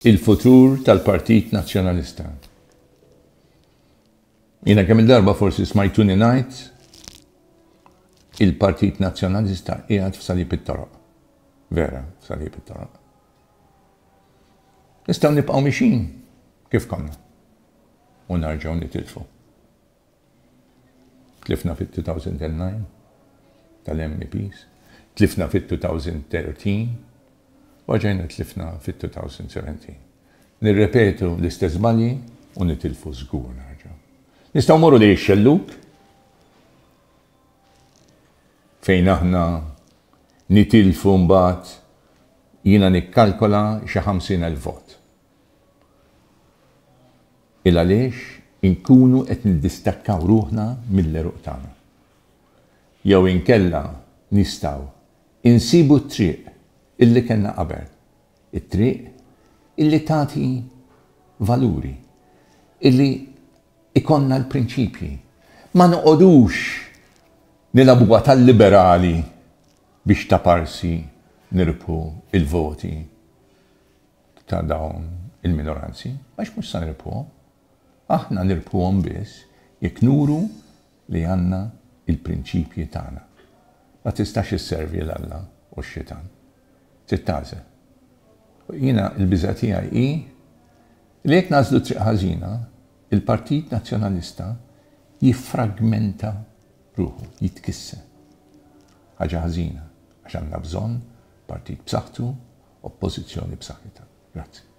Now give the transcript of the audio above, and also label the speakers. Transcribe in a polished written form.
Speaker 1: Il-futur tal-Partit Nazzjonalista. Jiena kemm il-darba forsi smajtuni ngħid il-Partit Nazzjonalista qiegħed f'salib it-toroq. Vera, f'salib it-toroq. Nistgħu nibqgħu mixin kif konna u nerġgħu nitilfu. Tlifna fit-2009 tal-MPs, tlifna fit-2013, u ġejna tlifna fit-2017. Nirrepetu l-istess żbalji u nitilfu żgur nerġgħu. Nistgħu morru li xelluk fejn aħna nitilfu mbagħad jiena nikkalkola xi 50,000 vot. Il għaliex inkunu qed niddistakkaw ruħna mill-eruq tagħna. Jew inkella nistgħu insibu t-triq illi kellna qabel. It-triq illi tagħti valuri, illi ikonna l-prinċipji. Ma noqogħdux nilagħbuha tal-liberali biex ta' parsi nirbħu il-voti ta' dawn il-minoranzi, għax mhux se nirbħuhom. Aħna nirbħuhom biss jekk nuru li għandna il-prinċipji tagħna. Ma tistax isservi l-Alla u x-xitan. Tittażel. Jiena l-biża' tiegħi hi li jekk nażlu triq ħażina, il-Partit Nazzjonalista jiffragmenta ruħu, jitkisser. Ħaġa ħażina, għax għandna bżonn partit b'saħħtu, oppożizzjoni b'saħħitha. Grazzi.